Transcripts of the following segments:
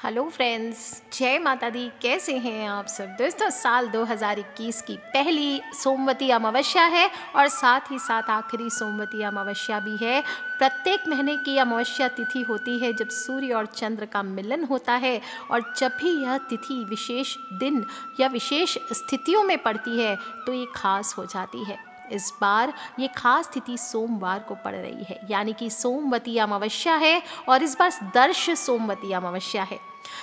Hello friends, जय माता दी। कैसे हैं आप सब दोस्तों। साल 2021 की पहली सोमवती अमावस्या है और साथ ही साथ आखिरी सोमवती अमावस्या भी है। प्रत्येक महीने की अमावस्या तिथि होती है जब सूर्य और चंद्र का मिलन होता है, और जब भी यह तिथि विशेष दिन या विशेष स्थितियों में पड़ती है तो ये खास हो जाती है। इस बार ये खास तिथि सोमवार को पड़ रही है, यानी कि सोमवती अमावस्या है, और इस बार दर्श सोमवती अमावस्या है।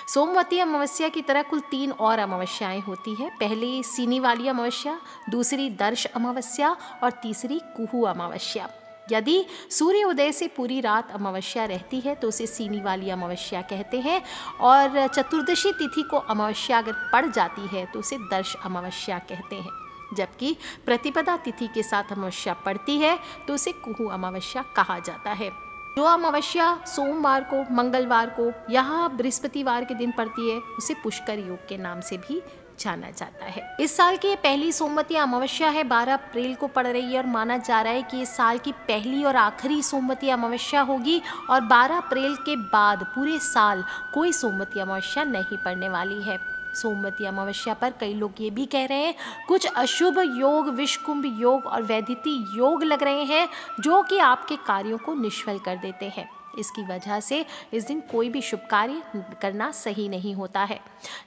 सोमवती अमावस्या की तरह कुल 3 और अमावस्याएं होती है। पहली सीनी वाली अमावस्या, दूसरी दर्श अमावस्या और तीसरी कुहू अमावस्या। यदि सूर्योदय से पूरी रात अमावस्या रहती है तो उसे सीनी वाली अमावस्या कहते हैं, और चतुर्दशी तिथि को अमावस्या अगर पड़ जाती है तो उसे दर्श अमावस्या कहते हैं। जबकि प्रतिपदा तिथि के साथ अमावस्या पड़ती है तो उसे कुहू अमावस्या कहा जाता है। जो अमावस्या सोमवार को, मंगलवार को या बृहस्पतिवार के दिन पड़ती है उसे पुष्कर योग के नाम से भी जाना जाता है। इस साल की पहली सोमवती अमावस्या है, 12 अप्रैल को पड़ रही है, और माना जा रहा है कि इस साल की पहली और आखिरी सोमवती अमावस्या होगी, और 12 अप्रैल के बाद पूरे साल कोई सोमवती अमावस्या नहीं पड़ने वाली है। सोमवती अमावस्या पर कई लोग ये भी कह रहे हैं कुछ अशुभ योग, विषकुंभ योग और वैदिति योग लग रहे हैं जो कि आपके कार्यों को निष्फल कर देते हैं। इसकी वजह से इस दिन कोई भी शुभ कार्य करना सही नहीं होता है,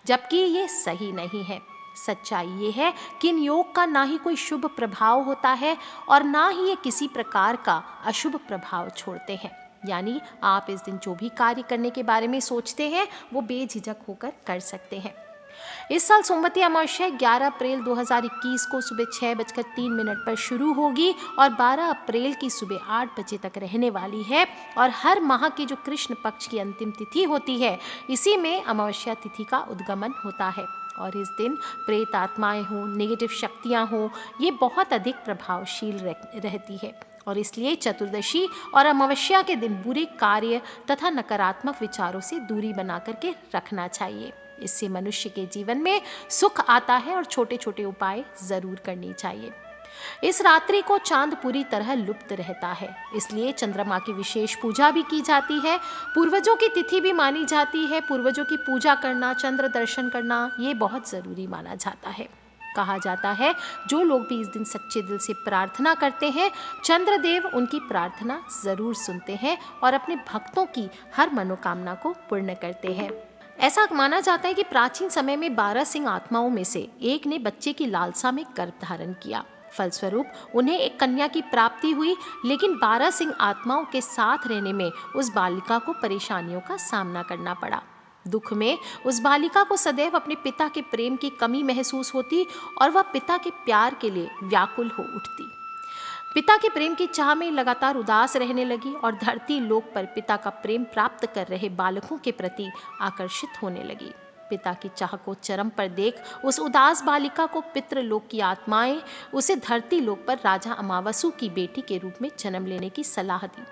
जबकि ये सही नहीं है। सच्चाई ये है कि इन योग का ना ही कोई शुभ प्रभाव होता है और ना ही ये किसी प्रकार का अशुभ प्रभाव छोड़ते हैं। यानी आप इस दिन जो भी कार्य करने के बारे में सोचते हैं वो बेझिझक होकर कर सकते हैं। इस साल सोमवती अमावस्या 11 अप्रैल 2021 को सुबह 6:03 पर शुरू होगी और 12 अप्रैल की सुबह 8 बजे तक रहने वाली है। और हर माह की जो कृष्ण पक्ष की अंतिम तिथि होती है, इसी में अमावस्या तिथि का उद्गमन होता है। और इस दिन प्रेत आत्माएं हों, नेगेटिव शक्तियां हों, ये बहुत अधिक प्रभावशील रहती है, और इसलिए चतुर्दशी और अमावस्या के दिन बुरे कार्य तथा नकारात्मक विचारों से दूरी बना करके रखना चाहिए। इससे मनुष्य के जीवन में सुख आता है और छोटे छोटे उपाय जरूर करनी चाहिए। इस रात्रि को चांद पूरी तरह लुप्त रहता है, इसलिए चंद्रमा की विशेष पूजा भी की जाती है। पूर्वजों की तिथि भी मानी जाती है। पूर्वजों की पूजा करना, चंद्र दर्शन करना, ये बहुत जरूरी माना जाता है। कहा जाता है जो लोग भी इस दिन सच्चे दिल से प्रार्थना करते हैं, चंद्रदेव उनकी प्रार्थना जरूर सुनते हैं और अपने भक्तों की हर मनोकामना को पूर्ण करते हैं। ऐसा माना जाता है कि प्राचीन समय में 12 सिंह आत्माओं में से एक ने बच्चे की लालसा में गर्भ धारण किया। फलस्वरूप उन्हें एक कन्या की प्राप्ति हुई, लेकिन 12 सिंह आत्माओं के साथ रहने में उस बालिका को परेशानियों का सामना करना पड़ा। दुख में उस बालिका को सदैव अपने पिता के प्रेम की कमी महसूस होती और वह पिता के प्यार के लिए व्याकुल हो उठती। पिता के प्रेम की चाह में लगातार उदास रहने लगी और धरती लोक पर पिता का प्रेम प्राप्त कर रहे बालकों के प्रति आकर्षित होने लगी। पिता की चाह को चरम पर देख उस उदास बालिका को पितृलोक की आत्माएं उसे धरती लोक पर राजा अमावसु की बेटी के रूप में जन्म लेने की सलाह दी।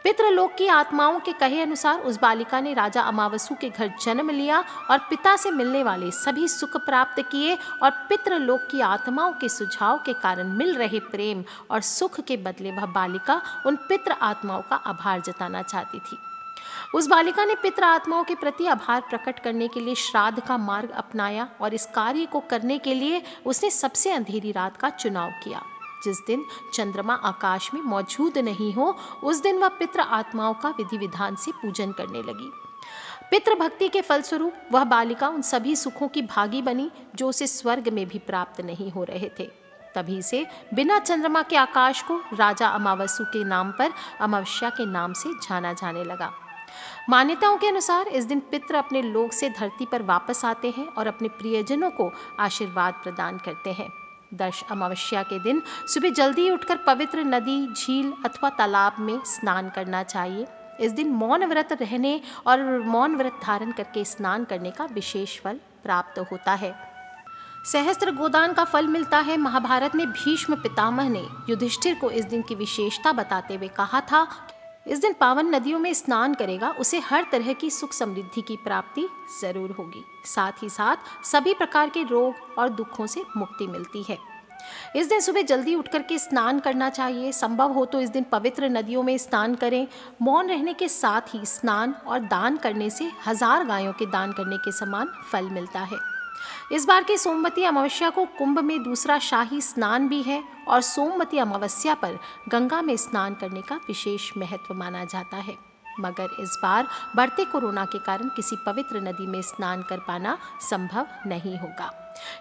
पितृलोक की आत्माओं के कहे अनुसार उस बालिका ने राजा अमावसु के घर जन्म लिया और पिता से मिलने वाले सभी सुख प्राप्त किए, और पितृलोक की आत्माओं के सुझाव के कारण मिल रहे प्रेम और सुख के बदले वह बालिका उन पितृ आत्माओं का आभार जताना चाहती थी। उस बालिका ने पितृ आत्माओं के प्रति आभार प्रकट करने के लिए श्राद्ध का मार्ग अपनाया, और इस कार्य को करने के लिए उसने सबसे अंधेरी रात का चुनाव किया। जिस दिन चंद्रमा आकाश में मौजूद नहीं हो, उस दिन वह पितृ आत्माओं का विधि विधान से पूजन करने लगी। पितृ भक्ति के फलस्वरूप वह बालिका उन सभी सुखों की भागी बनी जो उसे स्वर्ग में भी प्राप्त नहीं हो रहे थे। तभी से बिना चंद्रमा के आकाश को राजा अमावसु के नाम पर अमावस्या के नाम से जाना जाने लगा। मान्यताओं के अनुसार इस दिन पितृ अपने लोक से धरती पर वापस आते हैं और अपने प्रियजनों को आशीर्वाद प्रदान करते हैं। दर्श अमावस्या के दिन सुबह जल्दी उठकर पवित्र नदी, झील अथवा तालाब में स्नान करना चाहिए। इस दिन मौन व्रत रहने और मौन व्रत धारण करके स्नान करने का विशेष फल प्राप्त होता है। सहस्त्र गोदान का फल मिलता है। महाभारत में भीष्म पितामह ने युधिष्ठिर को इस दिन की विशेषता बताते हुए कहा था, इस दिन पावन नदियों में स्नान करेगा उसे हर तरह की सुख समृद्धि की प्राप्ति जरूर होगी। साथ ही साथ सभी प्रकार के रोग और दुखों से मुक्ति मिलती है। इस दिन सुबह जल्दी उठ कर के स्नान करना चाहिए। संभव हो तो इस दिन पवित्र नदियों में स्नान करें। मौन रहने के साथ ही स्नान और दान करने से 1000 गायों के दान करने के समान फल मिलता है। इस बार की सोमवती अमावस्या को कुंभ में दूसरा शाही स्नान भी है और सोमवती अमावस्या पर गंगा में स्नान करने का विशेष महत्व माना जाता है। मगर इस बार बढ़ते कोरोना के कारण किसी पवित्र नदी में स्नान कर पाना संभव नहीं होगा।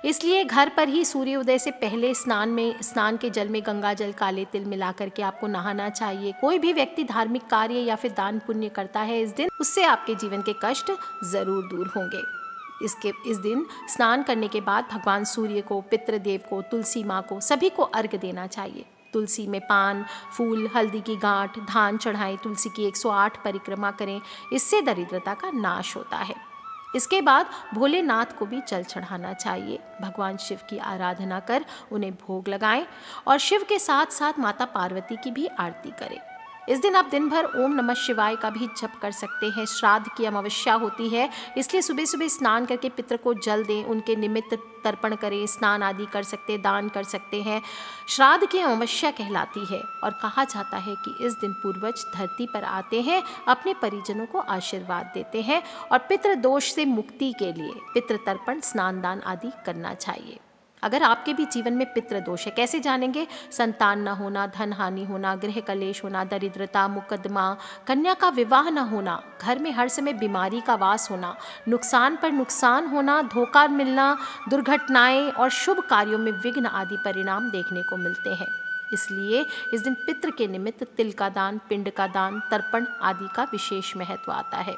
इसलिए घर पर ही सूर्योदय से पहले स्नान के जल में गंगा जल, काले तिल मिला करके आपको नहाना चाहिए। कोई भी व्यक्ति धार्मिक कार्य या फिर दान पुण्य करता है इस दिन, उससे आपके जीवन के कष्ट जरूर दूर होंगे। इस दिन स्नान करने के बाद भगवान सूर्य को, पितृदेव को, तुलसी माँ को, सभी को अर्घ्य देना चाहिए। तुलसी में पान, फूल, हल्दी की गांठ, धान चढ़ाएं, तुलसी की 108 परिक्रमा करें, इससे दरिद्रता का नाश होता है। इसके बाद भोलेनाथ को भी जल चढ़ाना चाहिए। भगवान शिव की आराधना कर उन्हें भोग लगाएं और शिव के साथ साथ माता पार्वती की भी आरती करें। इस दिन आप दिन भर ओम नमः शिवाय का भी जप कर सकते हैं। श्राद्ध की अमावस्या होती है, इसलिए सुबह सुबह स्नान करके पितृ को जल दें, उनके निमित्त तर्पण करें, स्नान आदि कर सकते हैं, दान कर सकते हैं। श्राद्ध की अमावस्या कहलाती है और कहा जाता है कि इस दिन पूर्वज धरती पर आते हैं, अपने परिजनों को आशीर्वाद देते हैं और पितृ दोष से मुक्ति के लिए पितृ तर्पण, स्नान दान आदि करना चाहिए। अगर आपके भी जीवन में पितृ दोष है, कैसे जानेंगे? संतान न होना, धन हानि होना, गृह कलेश होना, दरिद्रता, मुकदमा, कन्या का विवाह न होना, घर में हर समय बीमारी का वास होना, नुकसान पर नुकसान होना, धोखा मिलना, दुर्घटनाएं और शुभ कार्यों में विघ्न आदि परिणाम देखने को मिलते हैं। इसलिए इस दिन पितृ के निमित्त तिल का दान, पिंड का दान, तर्पण आदि का विशेष महत्व आता है।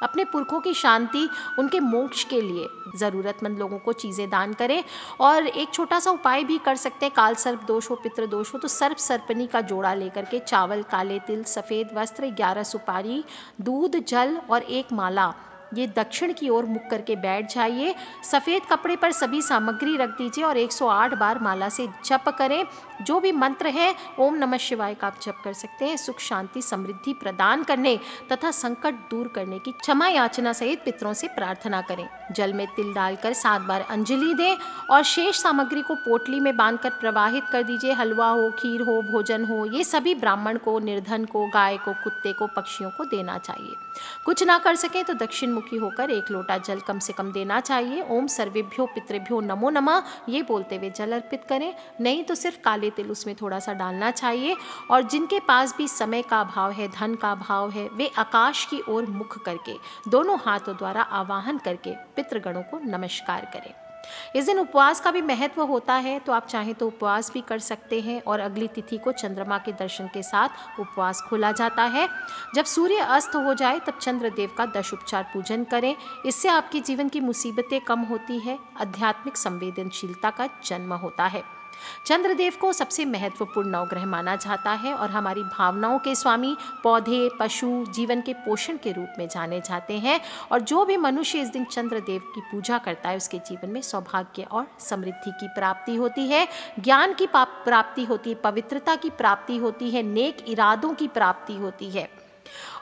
अपने पुरखों की शांति, उनके मोक्ष के लिए ज़रूरतमंद लोगों को चीज़ें दान करें। और एक छोटा सा उपाय भी कर सकते हैं। काल सर्प दोष हो, पितृ दोष हो तो सर्प सर्पनी का जोड़ा लेकर के चावल, काले तिल, सफ़ेद वस्त्र, 11 सुपारी, दूध, जल और एक माला, ये दक्षिण की ओर मुख करके बैठ जाइए। सफ़ेद कपड़े पर सभी सामग्री रख दीजिए और 108 बार माला से जप करें। जो भी मंत्र है ओम नमः शिवाय का आप जप कर सकते हैं। सुख, शांति, समृद्धि प्रदान करने तथा संकट दूर करने की क्षमा याचना सहित पितरों से प्रार्थना करें। जल में तिल डालकर 7 बार अंजलि दें और शेष सामग्री को पोटली में बांधकर प्रवाहित कर दीजिए। हलवा हो, खीर हो, भोजन हो, ये सभी ब्राह्मण को, निर्धन को, गाय को, कुत्ते को, पक्षियों को देना चाहिए। कुछ ना कर सके तो दक्षिण मुखी होकर 1 लोटा जल कम से कम देना चाहिए। ओम सर्वेभ्यो पितृभ्यो नमो नमः ये बोलते हुए जल अर्पित करें। नहीं तो सिर्फ काले तिल उसमें थोड़ा सा डालना चाहिए। और जिनके पास भी समय का अभाव है, धन का अभाव है, वे आकाश की ओर मुख करके दोनों हाथों द्वारा आवाहन करके पितृगणों को नमस्कार करें। इस दिन उपवास का भी महत्व होता है, तो आप चाहें तो उपवास भी कर सकते हैं। और अगली तिथि को चंद्रमा के दर्शन के साथ उपवास खोला जाता है। जब सूर्य अस्त हो जाए तब चंद्रदेव का 10 उपचार पूजन करें। इससे आपके जीवन की मुसीबतें कम होती है, आध्यात्मिक संवेदनशीलता का जन्म होता है। चंद्रदेव को सबसे महत्वपूर्ण नवग्रह माना जाता है और हमारी भावनाओं के स्वामी, पौधे, पशु, जीवन के पोषण के रूप में जाने जाते हैं। और जो भी मनुष्य इस दिन चंद्रदेव की पूजा करता है उसके जीवन में सौभाग्य और समृद्धि की प्राप्ति होती है, ज्ञान की प्राप्ति होती है, पवित्रता की प्राप्ति होती है, नेक इरादों की प्राप्ति होती है।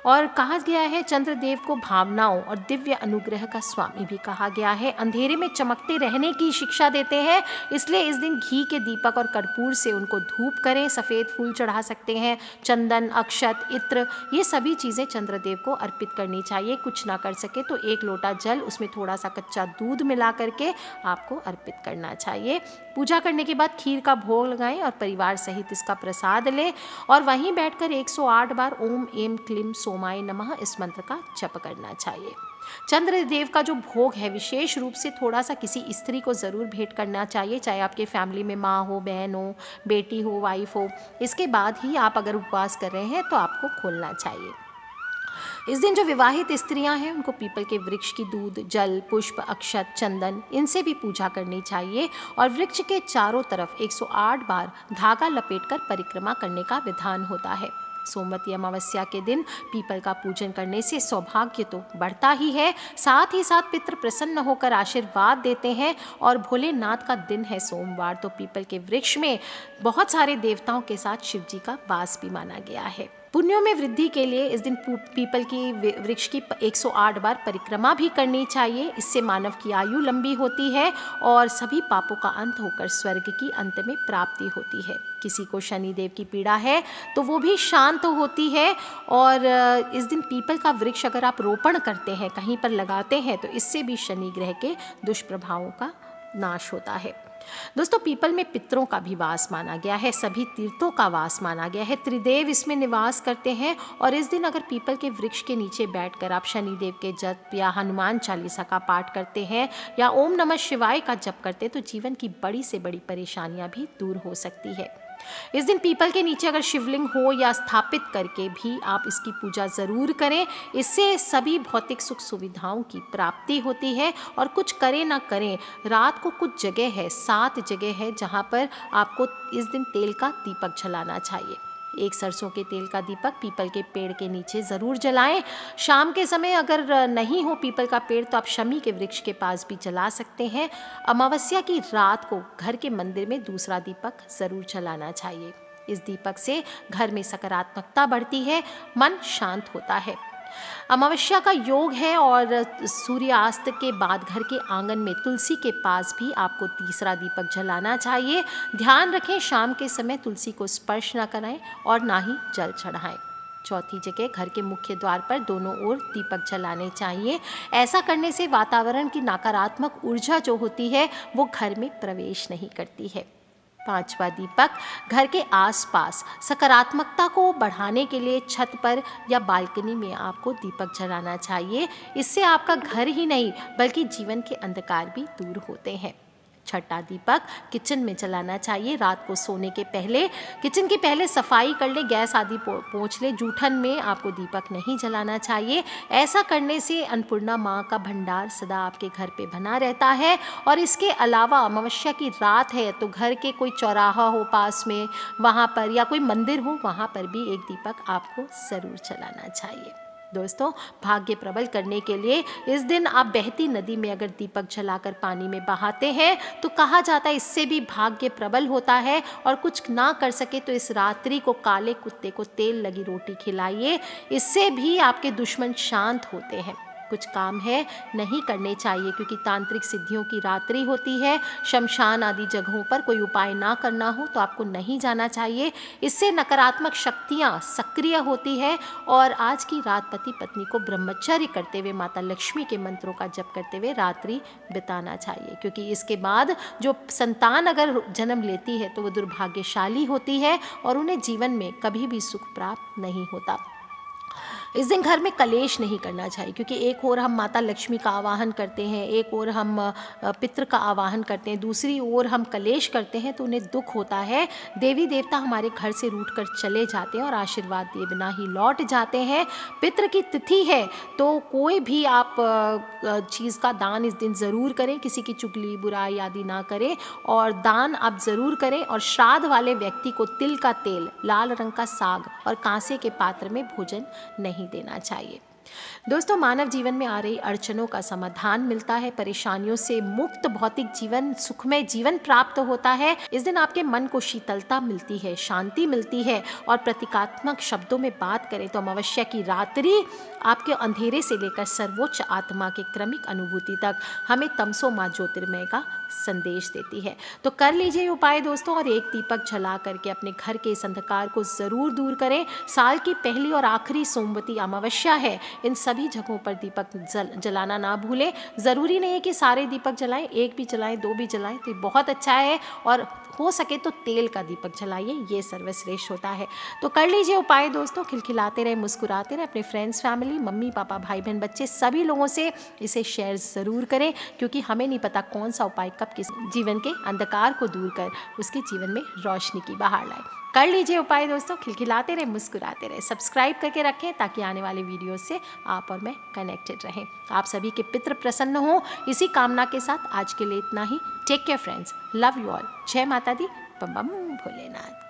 और कहा गया है चंद्रदेव को भावनाओं और दिव्य अनुग्रह का स्वामी भी कहा गया है। अंधेरे में चमकते रहने की शिक्षा देते हैं, इसलिए इस दिन घी के दीपक और कर्पूर से उनको धूप करें। सफ़ेद फूल चढ़ा सकते हैं, चंदन, अक्षत, इत्र, ये सभी चीज़ें चंद्रदेव को अर्पित करनी चाहिए। कुछ ना कर सके तो 1 लोटा जल, उसमें थोड़ा सा कच्चा दूध मिला करके आपको अर्पित करना चाहिए। पूजा करने के बाद खीर का भोग लगाएं और परिवार सहित इसका प्रसाद लें और वहीं बैठकर 108 बार ओम एम क्लीम सोमाय नमः इस मंत्र का जप करना चाहिए। चंद्रदेव का जो भोग है विशेष रूप से थोड़ा सा किसी स्त्री को ज़रूर भेंट करना चाहिए, चाहे आपके फैमिली में माँ हो, बहन हो, बेटी हो, वाइफ हो। इसके बाद ही आप अगर उपवास कर रहे हैं तो आपको खोलना चाहिए। इस दिन जो विवाहित स्त्रियां हैं उनको पीपल के वृक्ष की दूध, जल, पुष्प, अक्षत, चंदन इनसे भी पूजा करनी चाहिए और वृक्ष के चारों तरफ 108 बार धागा लपेटकर परिक्रमा करने का विधान होता है। सोमवती अमावस्या के दिन पीपल का पूजन करने से सौभाग्य तो बढ़ता ही है, साथ ही साथ पितृ प्रसन्न होकर आशीर्वाद देते हैं। और भोलेनाथ का दिन है सोमवार, तो पीपल के वृक्ष में बहुत सारे देवताओं के साथ शिव जी का वास भी माना गया है। पुण्यों में वृद्धि के लिए इस दिन पीपल की वृक्ष की 108 बार परिक्रमा भी करनी चाहिए। इससे मानव की आयु लंबी होती है और सभी पापों का अंत होकर स्वर्ग की अंत में प्राप्ति होती है। किसी को शनिदेव की पीड़ा है तो वो भी शांत होती है। और इस दिन पीपल का वृक्ष अगर आप रोपण करते हैं, कहीं पर लगाते हैं, तो इससे भी शनि ग्रह के दुष्प्रभावों का नाश होता है। दोस्तों, पीपल में पितरों का भी वास माना गया है, सभी तीर्थों का वास माना गया है, त्रिदेव इसमें निवास करते हैं। और इस दिन अगर पीपल के वृक्ष के नीचे बैठकर आप शनिदेव के जप या हनुमान चालीसा का पाठ करते हैं या ओम नमः शिवाय का जप करते हैं तो जीवन की बड़ी से बड़ी परेशानियां भी दूर हो सकती है। इस दिन पीपल के नीचे अगर शिवलिंग हो या स्थापित करके भी आप इसकी पूजा ज़रूर करें। इससे सभी भौतिक सुख सुविधाओं की प्राप्ति होती है। और कुछ करें ना करें, रात को कुछ जगह है, 7 जगह है जहाँ पर आपको इस दिन तेल का दीपक जलाना चाहिए। एक सरसों के तेल का दीपक पीपल के पेड़ के नीचे ज़रूर जलाएं। शाम के समय अगर नहीं हो पीपल का पेड़ तो आप शमी के वृक्ष के पास भी जला सकते हैं। अमावस्या की रात को घर के मंदिर में दूसरा दीपक ज़रूर जलाना चाहिए। इस दीपक से घर में सकारात्मकता बढ़ती है, मन शांत होता है। अमावस्या का योग है और सूर्यास्त के बाद घर के आंगन में तुलसी के पास भी आपको तीसरा दीपक जलाना चाहिए। ध्यान रखें, शाम के समय तुलसी को स्पर्श न कराएं और ना ही जल चढ़ाएं। चौथी जगह घर के मुख्य द्वार पर दोनों ओर दीपक जलाने चाहिए। ऐसा करने से वातावरण की नकारात्मक ऊर्जा जो होती है वो घर में प्रवेश नहीं करती है। 5वां दीपक घर के आसपास सकारात्मकता को बढ़ाने के लिए छत पर या बालकनी में आपको दीपक जलाना चाहिए। इससे आपका घर ही नहीं बल्कि जीवन के अंधकार भी दूर होते हैं। 6वां दीपक किचन में जलाना चाहिए। रात को सोने के पहले किचन की पहले सफाई कर ले, गैस आदि पोंछ ले। जूठन में आपको दीपक नहीं जलाना चाहिए। ऐसा करने से अन्नपूर्णा माँ का भंडार सदा आपके घर पे बना रहता है। और इसके अलावा अमावस्या की रात है तो घर के कोई चौराहा हो पास में, वहाँ पर या कोई मंदिर हो, वहाँ पर भी एक दीपक आपको ज़रूर जलाना चाहिए। दोस्तों, भाग्य प्रबल करने के लिए इस दिन आप बहती नदी में अगर दीपक जलाकर पानी में बहाते हैं तो कहा जाता है इससे भी भाग्य प्रबल होता है। और कुछ ना कर सके तो इस रात्रि को काले कुत्ते को तेल लगी रोटी खिलाइए, इससे भी आपके दुश्मन शांत होते हैं। कुछ काम है नहीं करने चाहिए क्योंकि तांत्रिक सिद्धियों की रात्रि होती है। शमशान आदि जगहों पर कोई उपाय ना करना हो तो आपको नहीं जाना चाहिए। इससे नकारात्मक शक्तियाँ सक्रिय होती है। और आज की रात पति पत्नी को ब्रह्मचर्य करते हुए माता लक्ष्मी के मंत्रों का जप करते हुए रात्रि बिताना चाहिए, क्योंकि इसके बाद जो संतान अगर जन्म लेती है तो वो दुर्भाग्यशाली होती है और उन्हें जीवन में कभी भी सुख प्राप्त नहीं होता। इस दिन घर में कलेश नहीं करना चाहिए, क्योंकि एक ओर हम माता लक्ष्मी का आवाहन करते हैं, एक ओर हम पितृ का आवाहन करते हैं, दूसरी ओर हम कलेश करते हैं तो उन्हें दुख होता है। देवी देवता हमारे घर से रूठकर चले जाते हैं और आशीर्वाद दिए बिना ही लौट जाते हैं। पितृ की तिथि है तो कोई भी आप चीज़ का दान इस दिन ज़रूर करें, किसी की चुगली बुराई आदि ना करें और दान आप ज़रूर करें। और श्राद्ध वाले व्यक्ति को तिल का तेल, लाल रंग का साग और कांसे के पात्र में भोजन नहीं देना चाहिए। दोस्तों, मानव जीवन में आ रही अड़चनों का समाधान मिलता है, परेशानियों से मुक्त भौतिक जीवन, सुखमय जीवन प्राप्त होता है। इस दिन आपके मन को शीतलता मिलती है, शांति मिलती है। और प्रतीकात्मक शब्दों में बात करें तो अमावस्या की रात्रि आपके अंधेरे से लेकर सर्वोच्च आत्मा के क्रमिक अनुभूति तक हमें तमसो माँ ज्योतिर्मय का संदेश देती है। तो कर लीजिए उपाय दोस्तों और एक दीपक जला करके अपने घर के इस अंधकार को ज़रूर दूर करें। साल की पहली और आखिरी सोमवती अमावस्या है, इन सभी जगहों पर दीपक जलाना ना भूलें। ज़रूरी नहीं है कि सारे दीपक जलाएं, एक भी जलाएं, 2 भी जलाएं तो बहुत अच्छा है। और हो सके तो तेल का दीपक जलाइए, ये सर्वश्रेष्ठ होता है। तो कर लीजिए उपाय दोस्तों, खिलखिलाते रहे, मुस्कुराते रहे। अपने फ्रेंड्स, फैमिली, मम्मी पापा, भाई बहन, बच्चे सभी लोगों से इसे शेयर ज़रूर करें, क्योंकि हमें नहीं पता कौन सा उपाय कब किस जीवन के अंधकार को दूर कर उसके जीवन में रोशनी की बहार लाए। कर लीजिए उपाय दोस्तों, खिलखिलाते रहे, मुस्कुराते रहे। सब्सक्राइब करके रखें ताकि आने वाले वीडियो से आप और मैं कनेक्टेड रहें। आप सभी के पितृ प्रसन्न हो, इसी कामना के साथ आज के लिए इतना ही। Take care friends, love you all. जय माता दी, बम बम भोलेनाथ।